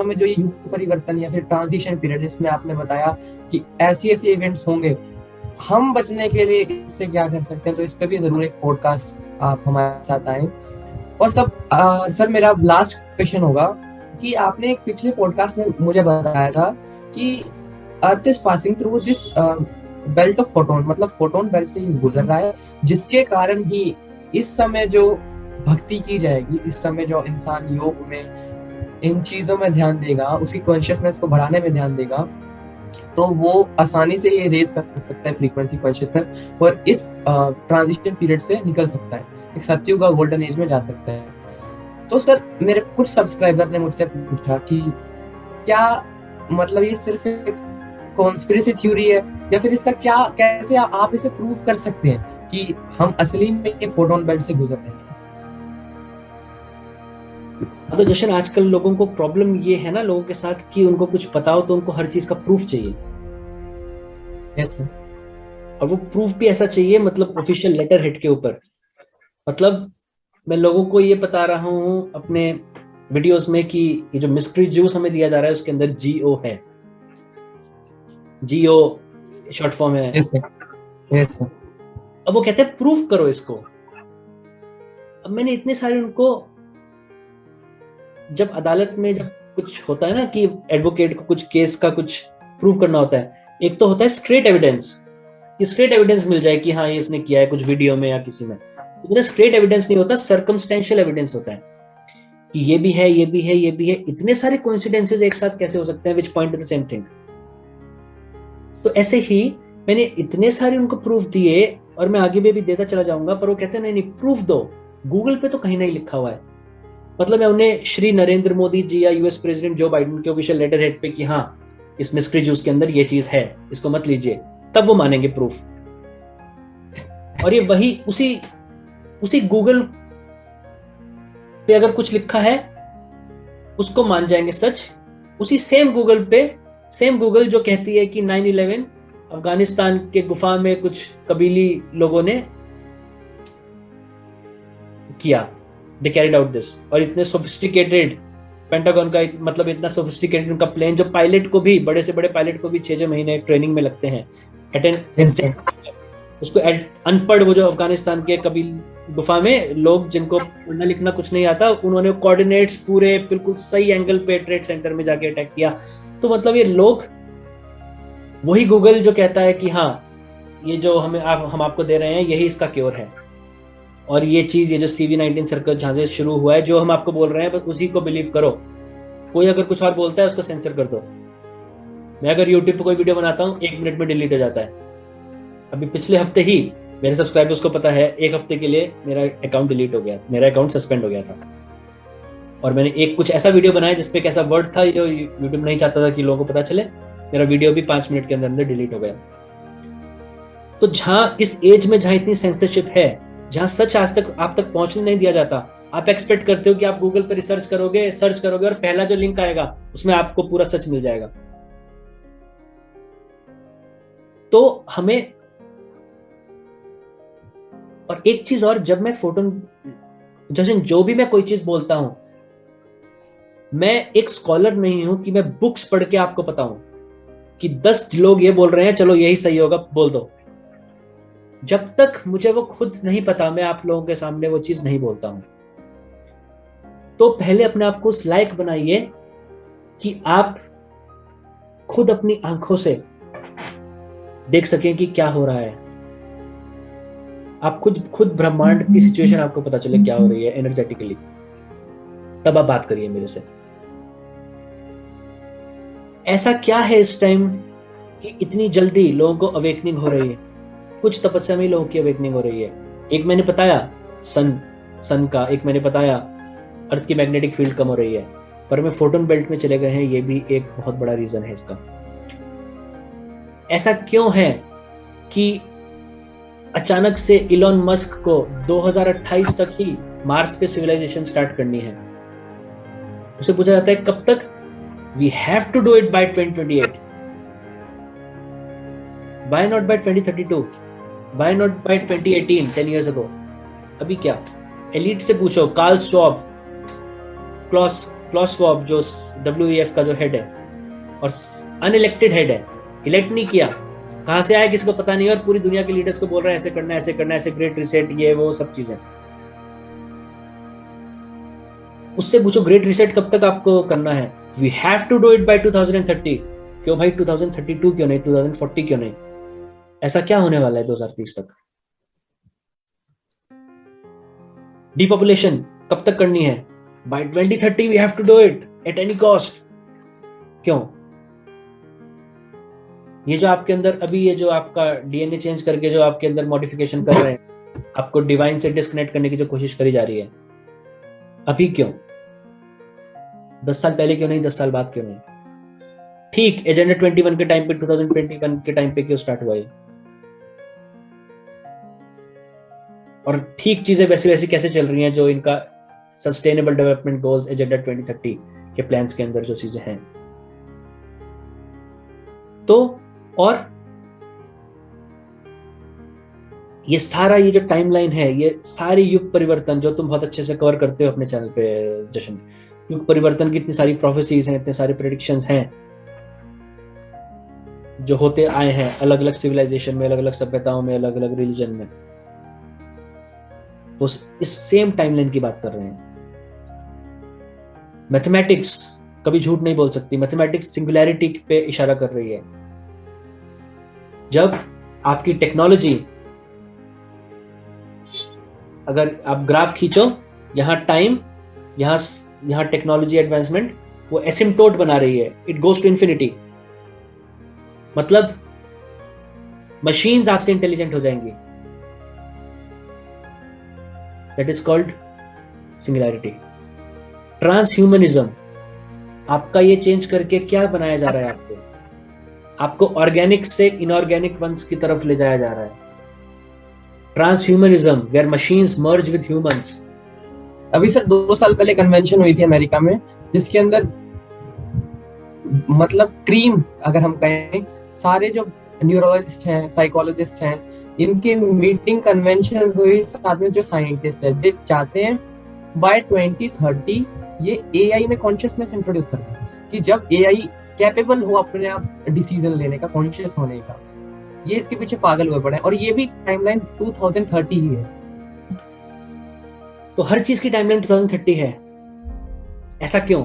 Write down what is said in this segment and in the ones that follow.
में जो ये युग परिवर्तन या फिर ट्रांजिशन पीरियड जिसमें आपने बताया कि ऐसी ऐसी इवेंट्स होंगे, हम बचने के लिए इससे क्या कर सकते हैं, तो इस पे भी जरूर एक पॉडकास्ट आप हमारे साथ आए। और सर मेरा लास्ट क्वेश्चन होगा कि आपने एक पिछले पॉडकास्ट में मुझे बताया था कि earth is passing through this belt of photon, मतलब फोटोन बेल्ट से ही गुजर रहा है, जिसके कारण ही इस समय जो भक्ति की जाएगी, इस समय जो इंसान योग में इन चीजों में ध्यान देगा, उसकी कॉन्शियसनेस को बढ़ाने में ध्यान देगा, तो वो आसानी से ये रेज कर सकता है फ्रीक्वेंसी कॉन्शियसनेस और इस ट्रांजिशन पीरियड से निकल सकता है, एक सत्युग का गोल्डन एज में जा सकता है। तो सर मेरे कुछ सब्सक्राइबर ने मुझसे पूछा कि क्या मतलब ये सिर्फ एक कॉन्स्पिरेसी थ्योरी है, या फिर इसका क्या, कैसे आप इसे प्रूव कर सकते हैं कि हम असली में ये फोटोन बेल्ट से गुजर रहे हैं? तो जशन आजकल लोगों को प्रॉब्लम ये है ना लोगों के साथ कि उनको कुछ पता हो तो उनको हर चीज का प्रूफ चाहिए। Yes sir. और वो प्रूफ भी ऐसा चाहिए, मतलब ऑफिशियल लेटर हेड के ऊपर। मतलब मैं लोगों को ये बता रहा हूँ अपने वीडियोस में कि ये जो मिस्ट्री जूस हमें दिया जा रहा है उसके अंदर जीओ है, जीओ शॉर्ट फॉर्म है। Yes sir. Yes sir. अब वो कहते हैं प्रूफ करो इसको। अब मैंने इतने सारे उनको, जब अदालत में जब कुछ होता है ना कि एडवोकेट को कुछ केस का कुछ प्रूव करना होता है, एक तो होता है स्ट्रेट एविडेंस, कि स्ट्रेट एविडेंस मिल जाए कि हाँ ये इसने किया है कुछ वीडियो में या किसी में। तो स्ट्रेट एविडेंस नहीं होता, सर्कमस्टेंशियल एविडेंस होता है कि ये भी है, ये भी है, ये भी है। इतने सारे कोइंसिडेंसेस एक साथ कैसे हो सकते हैं which point two the same thing. तो ऐसे ही मैंने इतने सारे उनको प्रूफ दिए और मैं आगे भी देता चला जाऊंगा, पर वो कहते हैं नहीं प्रूफ दो, गूगल पे तो कहीं नहीं लिखा हुआ है। मतलब मैं उन्हें श्री नरेंद्र मोदी जी या यूएस प्रेसिडेंट जो बाइडेन के ऑफिशियल लेटर हेड पे कि हाँ इस मिस्ट्री जूस के अंदर ये चीज है, इसको मत लीजिए, तब वो मानेंगे प्रूफ। और ये वही उसी गूगल पे अगर कुछ लिखा है उसको मान जाएंगे सच। उसी सेम गूगल पे, सेम गूगल जो कहती है कि 9/11 अफगानिस्तान के गुफा में कुछ कबीली लोगों ने किया, they carried out this। और इतने सोफिस्टिकेटेड पेंटागन का, मतलब इतना सोफिस्टिकेटेड उनका प्लेन, जो पायलट को भी, बड़े से बड़े पायलट को भी 6-6 महीने ट्रेनिंग में लगते हैं, उसको अनपढ़, वो जो अफगानिस्तान के कबील गुफा में लोग जिनको पढ़ना लिखना कुछ नहीं आता, उन्होंने कोऑर्डिनेट्स पूरे बिल्कुल सही एंगल पे ट्रेड सेंटर में जाके अटैक किया। तो मतलब ये लोग, वही गूगल जो कहता है कि हाँ ये जो हम आपको दे रहे हैं यही इसका क्योर है। और ये चीज, ये जो CV-19 सर्कल जहां से शुरू हुआ है, जो हम आपको बोल रहे हैं बस उसी को बिलीव करो। कोई अगर कुछ और बोलता है उसको सेंसर कर दो। मैं अगर यूट्यूब पे कोई वीडियो बनाता हूँ 1 मिनट में डिलीट हो जाता है। अभी पिछले हफ्ते ही मेरे सब्सक्राइबर्स को पता है 1 हफ्ते के लिए मेरा अकाउंट डिलीट हो गया, मेरा अकाउंट सस्पेंड हो गया था। और मैंने एक कुछ ऐसा वीडियो बनाया जिसपे एक ऐसा वर्ड था जो यूट्यूब नहीं चाहता था कि लोगों को पता चले, मेरा वीडियो भी 5 मिनट के अंदर डिलीट हो गया। तो जहां इस एज में जहां इतनी सेंसरशिप है, जहां सच आज तक आप तक पहुंचने नहीं दिया जाता, आप एक्सपेक्ट करते हो कि आप गूगल पर रिसर्च करोगे, सर्च करोगे और पहला जो लिंक आएगा उसमें आपको पूरा सच मिल जाएगा। तो हमें, और एक चीज और, जब मैं जैसे जो भी मैं कोई चीज बोलता हूं, मैं एक स्कॉलर नहीं हूं कि मैं बुक्स पढ़ के आपको बताऊं कि 10 लोग ये बोल रहे हैं चलो यही सही होगा बोल दो। जब तक मुझे वो खुद नहीं पता, मैं आप लोगों के सामने वो चीज नहीं बोलता हूं। तो पहले अपने आप को उस लायक बनाइए कि आप खुद अपनी आंखों से देख सकें कि क्या हो रहा है। आप खुद ब्रह्मांड की सिचुएशन आपको पता चले क्या हो रही है एनर्जेटिकली, तब आप बात करिए मेरे से। ऐसा क्या है इस टाइम कि इतनी जल्दी लोगों को अवेकनिंग हो रही है? कुछ तपस्या में लोगों की अवेकनिंग हो रही है। एक मैंने बताया सन का, एक मैंने बताया अर्थ की मैग्नेटिक फील्ड कम हो रही है, पर मैं फोटोन बेल्ट में चले गए हैं, ये भी एक बहुत बड़ा रीजन है इसका। ऐसा क्यों है कि अचानक से इलॉन मस्क को 2028 तक ही मार्स पे सिविलाइजेशन स्टार्ट करनी है? उसे पूछा जाता है कब तक? We have to do it by 2028। Why not by 2032? Why not by 2018, 10 years ago? अभी क्या? एलिट से पूछो, Karl Schwab, Klaus Klaus Schwab जो WEF का जो हेड है और अनइलेक्टेड हेड है, इलेक्ट नहीं किया, कहां से आया किसी को पता नहीं, और पूरी दुनिया के लीडर्स को बोल रहा है ऐसे करना है, ऐसे करना है, ऐसे ग्रेट रिसेट, ये वो सब चीजें। उससे पूछो ग्रेट रिसेट कब तक आपको करना है? We have to do it by 2030। क्यों भाई 2032 क्यों नहीं, 2040 क्यों नहीं? ऐसा क्या होने वाला है 2030 तक? डिपॉपुलेशन कब तक करनी है? By 2030 we have to do it at any cost. क्यों? ये जो आपके अंदर अभी ये जो आपका डीएनए चेंज करके जो आपके अंदर मॉडिफिकेशन कर रहे हैं, आपको डिवाइन से डिस्कनेक्ट करने की जो कोशिश करी जा रही है, अभी क्यों? 10 साल पहले क्यों नहीं, 10 साल बाद क्यों नहीं? ठीक एजेंडा 21 के टाइम पे, 2021 के टाइम पे क्यों स्टार्ट हुआ ये? और ठीक चीजें वैसी वैसी कैसे चल रही हैं जो इनका सस्टेनेबल डेवलपमेंट गोल्स एजेंडा 2030 के प्लान्स के अंदर जो चीजें हैं। तो और ये सारा ये जो टाइमलाइन है, ये सारी युग परिवर्तन जो तुम बहुत अच्छे से कवर करते हो अपने चैनल पे जशन, युग परिवर्तन की इतनी सारी प्रोफेसीज हैं, इतने सारे प्रेडिक्शंस हैं जो होते आए हैं अलग अलग सिविलाइजेशन में, अलग अलग सभ्यताओं में, अलग अलग रिलीजन में। तो इस सेम टाइमलाइन की बात कर रहे हैं। मैथमेटिक्स कभी झूठ नहीं बोल सकती, मैथमेटिक्स सिंगुलैरिटी पे इशारा कर रही है। जब आपकी टेक्नोलॉजी, अगर आप ग्राफ खींचो, यहां टाइम, यहां टेक्नोलॉजी एडवांसमेंट, वो एसिम्प्टोट बना रही है, इट गोज टू इंफिनिटी। मतलब मशीन्स आपसे इंटेलिजेंट हो जाएंगी, that is called singularity. Transhumanism, आपका ये चेंज करके क्या बनाया जा रहा है? आपको ऑर्गेनिक से इनऑर्गेनिक वंस की तरफ ले जाया जा रहा है। Transhumanism where machines merge with humans. अभी सर 2 साल पहले कन्वेंशन हुई थी अमेरिका में, जिसके अंदर मतलब क्रीम, अगर हम कहें, सारे जो न्यूरोलॉजिस्ट हैं, साइकोलॉजिस्ट हैं, इनकी मीटिंग कन्वेंशन हुई, साथ में जो साइंटिस्ट है, वे चाहते हैं बाय 2030 ये एआई में कॉन्शियसनेस इंट्रोड्यूस करना, कि जब एआई कैपेबल हो अपने आप डिसीजन लेने का, कॉन्शियस होने का। ये इसके पीछे पागल हुए पड़े हैं, और ये भी टाइमलाइन 2030 ही है। तो हर चीज की टाइमलाइन 2030 है, ऐसा क्यों?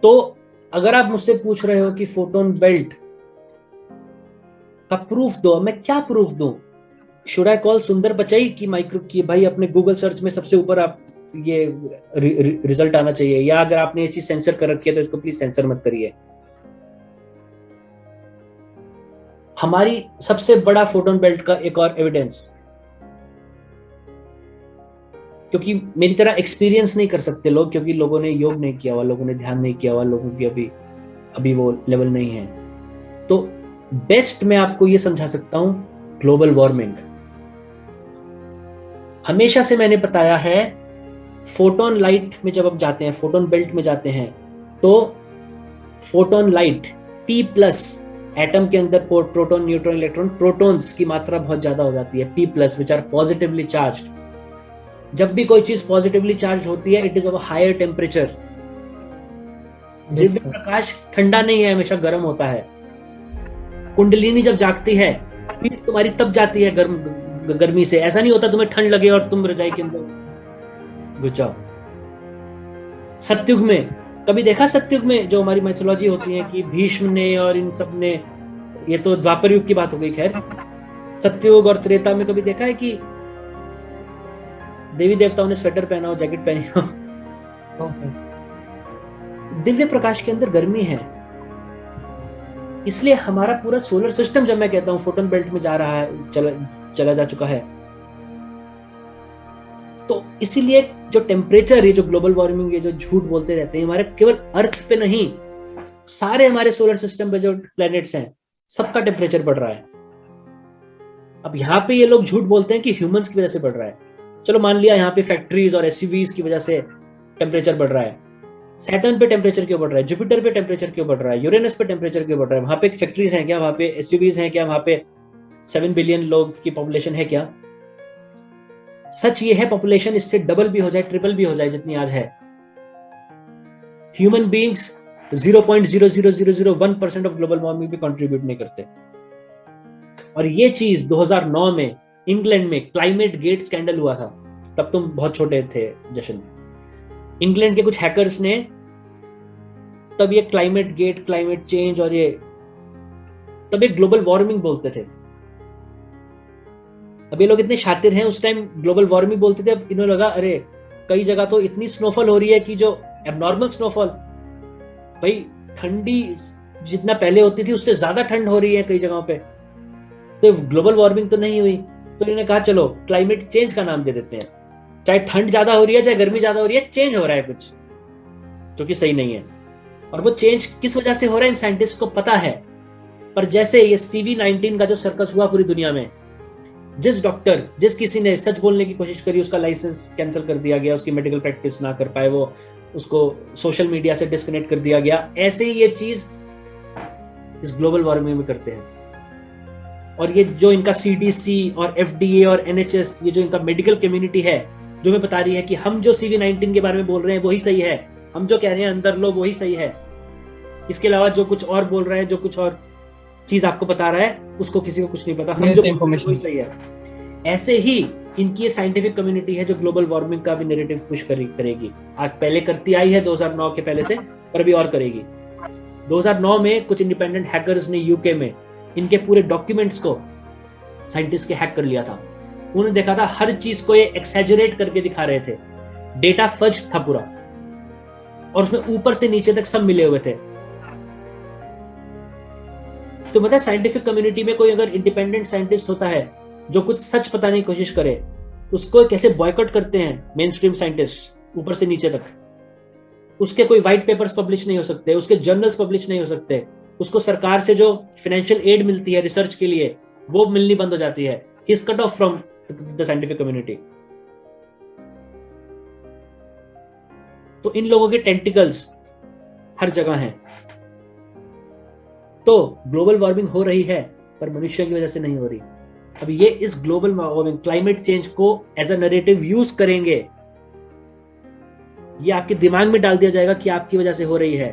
तो अगर आप मुझसे पूछ रहे हो कि फोटोन बेल्ट का प्रूफ दो, मैं क्या प्रूफ दूं? शुड आई कॉल सुंदर बचाई की माइक्रो की भाई अपने गूगल सर्च में सबसे ऊपर आप ये रिजल्ट आना चाहिए, या अगर आपने ये चीज सेंसर कर रखी है तो इसको प्लीज सेंसर मत करिए। हमारी सबसे बड़ा फोटोन बेल्ट का एक और एविडेंस, क्योंकि मेरी तरह एक्सपीरियंस नहीं कर सकते लोग, क्योंकि लोगों ने योग नहीं किया हुआ, लोगों ने ध्यान नहीं किया हुआ, लोगों की अभी वो लेवल नहीं है। तो बेस्ट मैं आपको ये समझा सकता हूं, ग्लोबल वार्मिंग। हमेशा से मैंने बताया है, फोटोन लाइट में जब आप जाते हैं, फोटोन बेल्ट में जाते हैं, तो फोटोन लाइट P+ एटम के अंदर प्रोटॉन, न्यूट्रॉन, इलेक्ट्रॉन, प्रोटॉन्स की मात्रा बहुत ज्यादा हो जाती है, P+ which are positively charged. जब भी कोई चीज पॉजिटिवली चार्ज होती है, it is of higher temperature. दिव्य प्रकाश ठंडा नहीं है, हमेशा गर्म होता है। कुंडलिनी जब जागती है, पीठ तुम्हारी तब जाती है गर्मी से। ऐसा नहीं होता तुम्हें ठंड लगे और तुम रजाई के अंदर घुस जाओ। सत्युग में कभी देखा, सत्युग में जो हमारी मैथोलॉजी होती है कि भीष्म ने और इन सब ने, ये तो द्वापर युग की बात हो गई, खैर सत्युग और त्रेता में कभी देखा है कि देवी देवताओं ने स्वेटर पहना हो, जैकेट पहनी हो? दिव्य प्रकाश के अंदर गर्मी है, इसलिए हमारा पूरा सोलर सिस्टम, जब मैं कहता हूं फोटोन बेल्ट में जा रहा है, चला जा चुका है, तो इसीलिए जो टेम्परेचर, ये जो ग्लोबल वार्मिंग, ये जो झूठ बोलते रहते हैं, हमारे केवल अर्थ पे नहीं, सारे हमारे सोलर सिस्टम पे जो प्लैनेट्स हैं, सबका टेम्परेचर बढ़ रहा है। अब यहाँ पे ये लोग झूठ बोलते हैं कि ह्यूमंस की वजह से बढ़ रहा है। चलो मान लिया यहाँ पे फैक्ट्रीज और एसयूवीज की वजह से टेम्परेचर बढ़ रहा है। सैटर्न पे टेम्परेचर क्यों बढ़ रहा है? जुपिटर पे टेम्परेचर क्यों बढ़ रहा है? यूरेनस पे टेम्परेचर क्यों बढ़ रहा है? वहां पे फैक्ट्रीज हैं क्या? वहां पे एसयूवीज हैं क्या? वहां पे 7 बिलियन लोग की पॉपुलेशन है क्या? सच ये है पॉपुलेशन इससे डबल भी हो जाए, ट्रिपल भी हो जाए जितनी आज है, human beings 0.00001% of global warming भी कंट्रीब्यूट नहीं करते। और ये चीज 2009 में इंग्लैंड में क्लाइमेट गेट स्कैंडल हुआ था, तब तुम बहुत छोटे थे जशन। इंग्लैंड के कुछ हैकर्स ने तब ये क्लाइमेट गेट, क्लाइमेट चेंज और ये तब एक ग्लोबल वार्मिंग बोलते थे। अब ये लोग इतने शातिर हैं, उस टाइम ग्लोबल वार्मिंग बोलते थे, अब इन्हें लगा अरे कई जगह तो इतनी स्नोफॉल हो रही है कि जो एबनॉर्मल स्नोफॉल, भाई ठंडी जितना पहले होती थी उससे ज्यादा ठंड हो रही है कई जगहों पे, तो ग्लोबल वार्मिंग तो नहीं हुई। तो इन्होंने कहा चलो क्लाइमेट चेंज का नाम दे देते हैं, चाहे ठंड ज्यादा हो रही है चाहे गर्मी ज्यादा हो रही है, चेंज हो रहा है कुछ जो कि सही नहीं है। और वो चेंज किस वजह से हो रहा है इन साइंटिस्ट को पता है। पर जैसे ये CV-19 का जो सर्कस हुआ पूरी दुनिया में, जिस डॉक्टर, जिस किसी ने सच बोलने की कोशिश करी उसका लाइसेंस कैंसिल कर दिया गया, उसकी मेडिकल प्रैक्टिस ना कर पाए, वो उसको सोशल मीडिया से डिस्कनेक्ट कर दिया गया। ऐसे ही ये चीज इस ग्लोबल वार्मिंग में करते हैं। और ये जो इनका CDC और FDA और NHS, ये जो इनका मेडिकल कम्युनिटी है जो हमें बता रही है कि हम जो CV-19 के बारे में बोल रहे हैं वही सही है, हम जो कह रहे हैं अंदर लो वही सही है, इसके अलावा जो कुछ और बोल रहे हैं, जो कुछ और चीज आपको बता रहा है उसको किसी को कुछ नहीं पता, हम जो इन्फॉर्मेशन वही सही है। ऐसे ही इनकी ये साइंटिफिक कम्युनिटी है जो ग्लोबल वार्मिंग का भी नैरेटिव पुश करेगी। आज पहले करती आई है 2009 के पहले से, पर अभी और करेगी। 2009 में कुछ इंडिपेंडेंट हैकर्स ने यूके में इनके पूरे डॉक्यूमेंट्स को साइंटिस्ट के हैक कर लिया था। उन्होंने देखा था हर चीज को ये एक्सैजरेट करके दिखा रहे थे, डेटा फज था पूरा, और उसमें ऊपर से नीचे तक सब मिले हुए थे। तो मतलब साइंटिफिक कम्युनिटी में कोई अगर इंडिपेंडेंट साइंटिस्ट होता है जो कुछ सच बताने की कोशिश करे, उसको कैसे बॉयकॉट करते हैं मेन स्ट्रीम साइंटिस्ट ऊपर से नीचे तक। उसके कोई व्हाइट पेपर्स पब्लिश नहीं हो सकते, उसके जर्नल्स पब्लिश नहीं हो सकते, उसको सरकार से जो फाइनेंशियल एड मिलती है रिसर्च के लिए वो मिलनी बंद हो जाती है। He is cut off from the scientific community. तो इन लोगों के टेंटिकल्स हर जगह हैं। तो ग्लोबल वार्मिंग हो रही है पर मनुष्य की वजह से नहीं हो रही। अब ये इस ग्लोबल वार्मिंग, क्लाइमेट चेंज को एज अ नैरेटिव यूज करेंगे, ये आपके दिमाग में डाल दिया जाएगा कि आपकी वजह से हो रही है,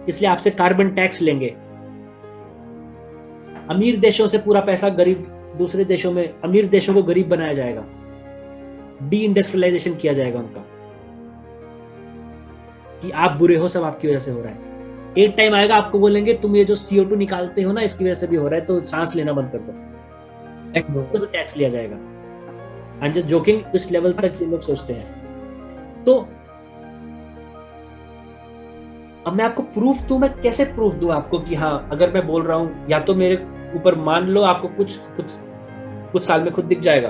इसलिए आपसे कार्बन टैक्स लेंगे। अमीर देशों से पूरा पैसा गरीब दूसरे देशों में, अमीर देशों को गरीब बनाया जाएगा, डी इंडस्ट्रियलाइजेशन किया जाएगा उनका, कि आप बुरे हो, सब आपकी वजह से हो रहा है। एक टाइम आएगा आपको बोलेंगे तुम ये जो CO2 निकालते हो ना इसकी वजह से भी हो रहा है, तो सांस लेना बंद कर दो, टैक्स दो, तो टैक्स लिया जाएगा। आई एम जस्ट जोकिंग, इस लेवल तक ये लोग सोचते हैं। तो अब मैं आपको प्रूफ दूं, मैं कैसे प्रूफ दूं आपको कि हाँ अगर मैं बोल रहा हूं, या तो मेरे ऊपर मान लो आपको कुछ साल में खुद दिख जाएगा,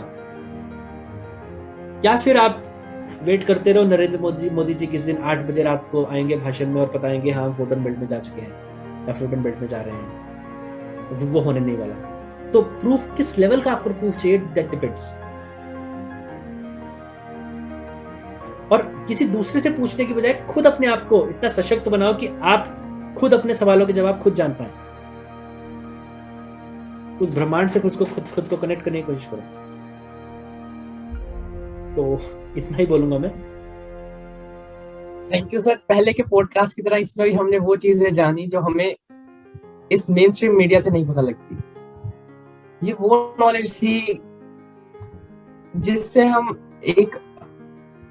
या फिर आप वेट करते रहो नरेंद्र मोदी जी किस दिन 8 बजे रात को आएंगे भाषण में और बताएंगे हाँ फ्रोटन बेल्ट में जा चुके हैं या फ्रोटन बेल्ट में जा रहे हैं, वो होने नहीं वाला। तो प्रूफ किस लेवल का आपको प्रूफ चाहिए, दैट डिपेंड्स। और किसी दूसरे से पूछने की बजाय खुद अपने आप को इतना सशक्त बनाओ कि आप खुद अपने सवालों के जवाब खुद जान पाए। उस ब्रह्मांड से खुद को कनेक्ट करने की कोशिश करो। तो इतना ही बोलूंगा मैं। Thank you sir. पहले के पॉडकास्ट की तरह इसमें भी हमने वो चीजें जानी जो हमें इस मेन स्ट्रीम मीडिया से नहीं पता लगती। ये वो नॉलेज थी जिससे हम एक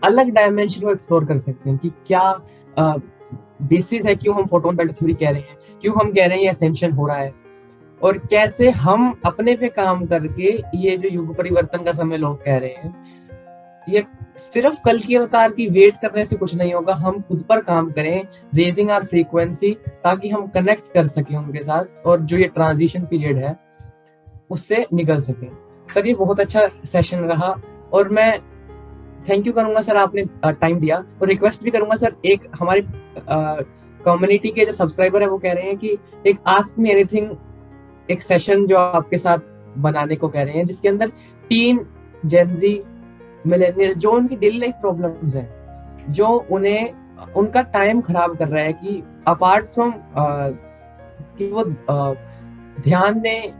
अलग डायमेंशन को एक्सप्लोर कर सकते हैं कि क्या बेसिस है, क्यों हम फोटोन बेल्ट थ्योरी कह रहे हैं, क्यों हम कह रहे हैं ये असेंशन हो रहा है, और कैसे हम अपने पे काम करके ये जो युग परिवर्तन का समय लोग कह रहे हैं, ये सिर्फ कल की अवतार की वेट करने से कुछ नहीं होगा। हम खुद पर काम करें, रेजिंग आवर फ्रीक्वेंसी, ताकि हम कनेक्ट कर सकें उनके साथ और जो ये ट्रांजिशन पीरियड है उससे निकल सकें। सर ये बहुत अच्छा सेशन रहा और मैं थैंक यू करूंगा सर, आपने टाइम दिया। और रिक्वेस्ट भी करूंगा सर, एक हमारी कम्युनिटी के जो सब्सक्राइबर है वो कह रहे हैं कि एक आस्क मी एनीथिंग एक सेशन जो आपके साथ बनाने को कह रहे हैं, जिसके अंदर टीन, जेनजी, मिलेनियल, जो उनकी डेली लाइफ प्रॉब्लम्स हैं, जो उन्हें उनका टाइम खराब कर रहा है, कि अपार्ट फ्रॉम कि वो ध्यान दें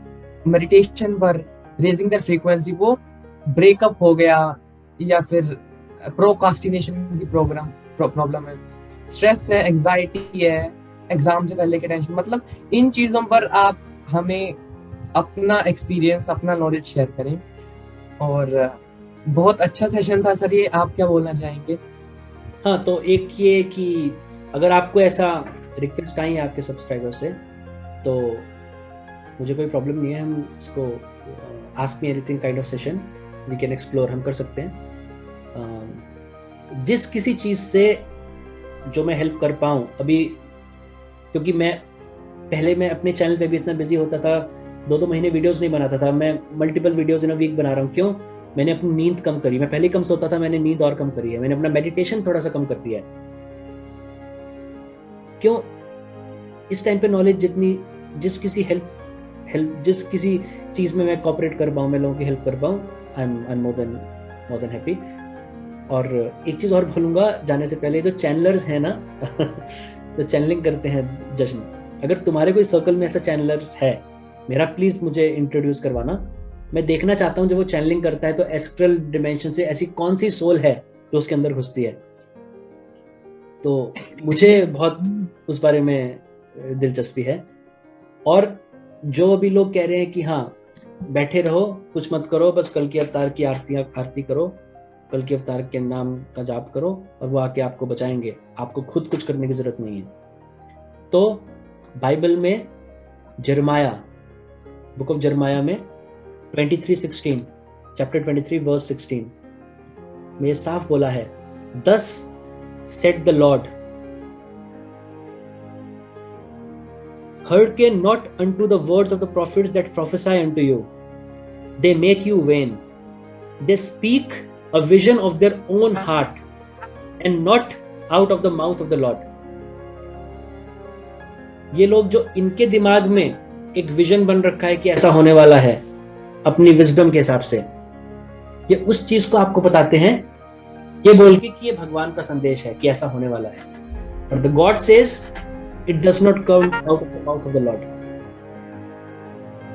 मेडिटेशन पर, रेजिंग देयर फ्रीक्वेंसी, वो ब्रेकअप हो गया, या फिर प्रोकास्टिनेशन की प्रॉब्लम है, स्ट्रेस है, एंजाइटी है, एग्जाम से पहले के टेंशन, मतलब इन चीजों पर आप हमें अपना एक्सपीरियंस, अपना नॉलेज शेयर करें। और बहुत अच्छा सेशन था सर ये, आप क्या बोलना चाहेंगे? हाँ, तो एक ये कि अगर आपको ऐसा रिक्वेस्ट आई है आपके सब्सक्राइबर से, तो मुझे कोई प्रॉब्लम नहीं है, हम इसको ask me anything kind of session we can explore, हम कर सकते हैं। जिस किसी चीज़ से जो मैं हेल्प कर पाऊँ अभी, क्योंकि पहले मैं अपने चैनल पे भी इतना बिजी होता था, 2-2 महीने वीडियोस नहीं बनाता था, मैं multiple videos in a week बना रहा हूँ। क्यों? मैंने अपनी नींद कम करी, मैं पहले कम सोता था, मैंने नींद और कम करी है, मैंने अपना मेडिटेशन थोड़ा सा कम कर दिया है। क्यों? इस टाइम पे नॉलेज जितनी, जिस किसी चीज में मैं कॉपरेट कर पाऊँ, मैं लोगों की हेल्प कर पाऊँ, I am more than happy. और एक चीज और बोलूंगा जाने से पहले, जो चैनलर्स हैं ना तो चैनलिंग करते हैं जश्न, अगर तुम्हारे कोई सर्कल में ऐसा चैनलर है, मेरा प्लीज मुझे इंट्रोड्यूस करवाना। मैं देखना चाहता हूँ जब वो चैनलिंग करता है तो एस्ट्रल डिमेंशन से ऐसी कौन सी सोल है जो उसके अंदर घुसती है। तो मुझे बहुत उस बारे में दिलचस्पी है। और जो अभी लोग कह रहे हैं कि हाँ बैठे रहो, कुछ मत करो, बस कल की अवतार की आरती करो, कल के अवतार के नाम का जाप करो और वो आके आपको बचाएंगे, आपको खुद कुछ करने की जरूरत नहीं है। तो बाइबल में जर्माया, बुक ऑफ जर्माया में 23:16, चैप्टर 23 वर्स 16 में साफ बोला है, Thus said the Lord, hearken not unto the words of the prophets that prophesy unto you. They make you vain. They speak a vision of their own heart and not out of the mouth of the Lord. ये लोग जो इनके दिमाग में एक vision बन रखा है कि ऐसा होने वाला है, अपनी विजडम के हिसाब से ये उस चीज को आपको बताते हैं, ये बोल के कि ये भगवान का संदेश है कि ऐसा होने वाला है। But the God says it does not come out of the mouth of the Lord.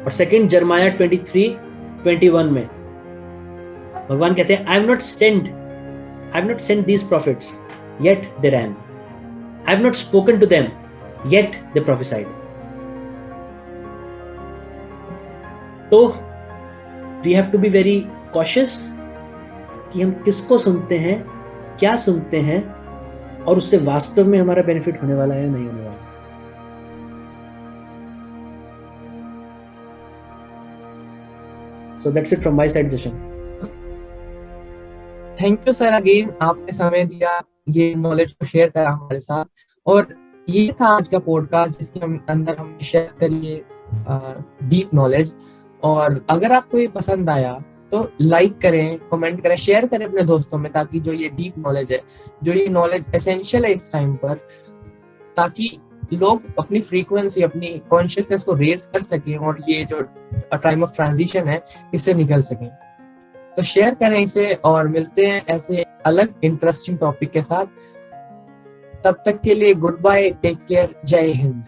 और सेकंड जर्माया 23:21 में भगवान कहते हैं, I have not sent these prophets, yet they ran. I have not spoken to them, yet they prophesied. तो we have to be very cautious कि हम किसको सुनते हैं, क्या सुनते हैं, और उससे वास्तव में हमारा बेनिफिट होने वाला है या नहीं होने वाला। So that's it from my side, Jashan. Thank you sir, again आपने समय दिया, ये नॉलेज को शेयर करा हमारे साथ। और ये था आज का पॉडकास्ट जिसके अंदर हम शेयर करिए डीप नॉलेज। और अगर आपको ये पसंद आया तो लाइक करें, कमेंट करें, शेयर करें अपने दोस्तों में, ताकि जो ये डीप नॉलेज है, जो ये नॉलेज एसेंशियल है इस टाइम पर, ताकि लोग अपनी फ्रीक्वेंसी, अपनी कॉन्शियसनेस को रेज कर सकें और ये जो टाइम ऑफ ट्रांजिशन है इससे निकल सकें। तो शेयर करें इसे, और मिलते हैं ऐसे अलग इंटरेस्टिंग टॉपिक के साथ। तब तक के लिए गुड बाय, टेक केयर, जय हिंद।